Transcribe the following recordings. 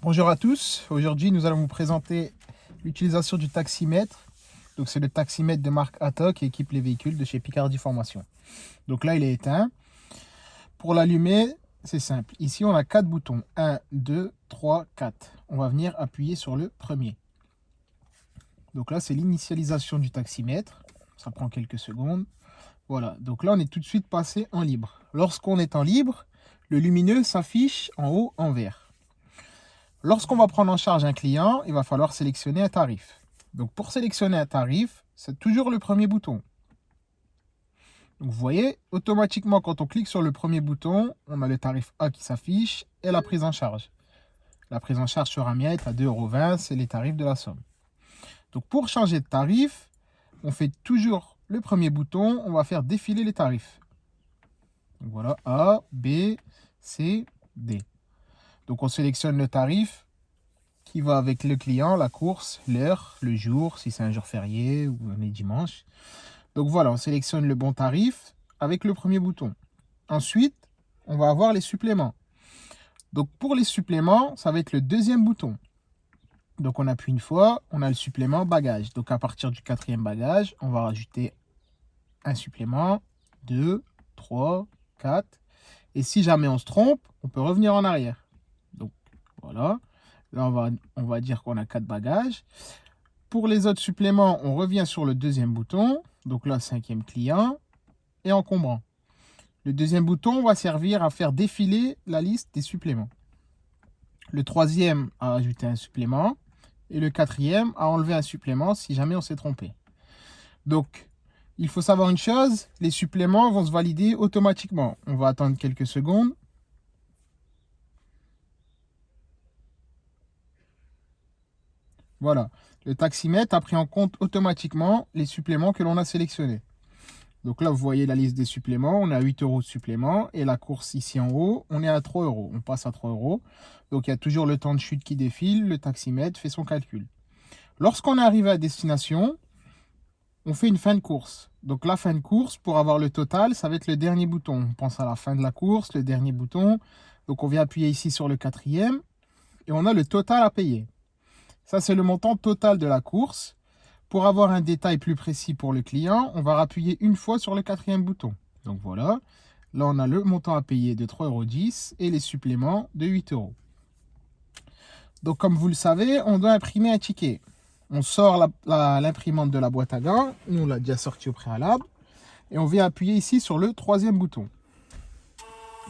Bonjour à tous, aujourd'hui nous allons vous présenter l'utilisation du taximètre. Donc c'est le taximètre de marque Atta qui équipe les véhicules de chez Picardie Formation. Donc là il est éteint. Pour l'allumer, c'est simple. Ici on a 4 boutons. 1, 2, 3, 4. On va venir appuyer sur le premier. Donc là c'est l'initialisation du taximètre. Ça prend quelques secondes. Voilà, donc là on est tout de suite passé en libre. Lorsqu'on est en libre, le lumineux s'affiche en haut en vert. Lorsqu'on va prendre en charge un client, il va falloir sélectionner un tarif. Donc pour sélectionner un tarif, c'est toujours le premier bouton. Donc vous voyez, automatiquement quand on clique sur le premier bouton, on a le tarif A qui s'affiche et la prise en charge. La prise en charge sur un mètre à 2,20 €, c'est les tarifs de la somme. Donc pour changer de tarif, on fait toujours le premier bouton, on va faire défiler les tarifs. Donc voilà, A, B, C, D. Donc on sélectionne le tarif qui va avec le client, la course, l'heure, le jour, si c'est un jour férié ou on est dimanche. Donc voilà, on sélectionne le bon tarif avec le premier bouton. Ensuite, on va avoir les suppléments. Donc pour les suppléments, ça va être le deuxième bouton. Donc on appuie une fois, on a le supplément bagage. Donc à partir du quatrième bagage, on va rajouter un supplément, 2, 3, 4. Et si jamais on se trompe, on peut revenir en arrière. Donc voilà. Là, on va dire qu'on a 4 bagages. Pour les autres suppléments, on revient sur le deuxième bouton. Donc là, cinquième client et encombrant. Le deuxième bouton va servir à faire défiler la liste des suppléments. Le troisième à ajouter un supplément. Et le quatrième à enlever un supplément si jamais on s'est trompé. Donc, il faut savoir une chose, les suppléments vont se valider automatiquement. On va attendre quelques secondes. Voilà, le taximètre a pris en compte automatiquement les suppléments que l'on a sélectionnés. Donc là, vous voyez la liste des suppléments. On est à 8 € de supplément. Et la course ici en haut, on est à 3 €. On passe à 3 €. Donc il y a toujours le temps de chute qui défile. Le taximètre fait son calcul. Lorsqu'on est arrivé à destination, on fait une fin de course. Donc la fin de course, pour avoir le total, ça va être le dernier bouton. On pense à la fin de la course, le dernier bouton. Donc on vient appuyer ici sur le quatrième. Et on a le total à payer. Ça, c'est le montant total de la course. Pour avoir un détail plus précis pour le client, on va appuyer une fois sur le quatrième bouton. Donc voilà, là on a le montant à payer de 3,10 € et les suppléments de 8 €. Donc comme vous le savez, on doit imprimer un ticket. On sort l'imprimante de la boîte à gants, nous on l'a déjà sorti au préalable, et on vient appuyer ici sur le troisième bouton.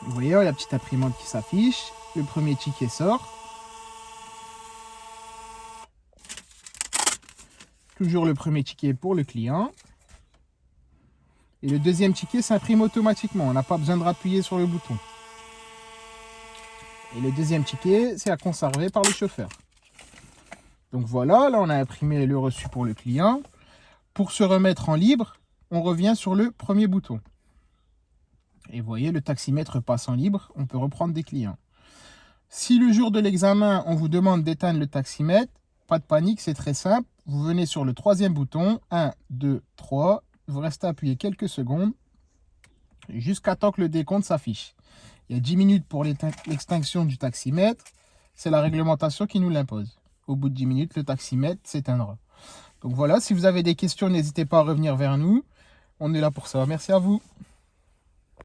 Vous voyez, il y a la petite imprimante qui s'affiche, le premier ticket sort. Toujours le premier ticket pour le client. Et le deuxième ticket s'imprime automatiquement. On n'a pas besoin de appuyer sur le bouton. Et le deuxième ticket, c'est à conserver par le chauffeur. Donc voilà, là on a imprimé le reçu pour le client. Pour se remettre en libre, on revient sur le premier bouton. Et vous voyez, le taximètre passe en libre. On peut reprendre des clients. Si le jour de l'examen, on vous demande d'éteindre le taximètre, pas de panique, c'est très simple. Vous venez sur le troisième bouton, 1, 2, 3, vous restez appuyé quelques secondes jusqu'à temps que le décompte s'affiche. Il y a 10 minutes pour l'extinction du taximètre, c'est la réglementation qui nous l'impose. Au bout de 10 minutes, le taximètre s'éteindra. Donc voilà, si vous avez des questions, n'hésitez pas à revenir vers nous. On est là pour ça. Merci à vous.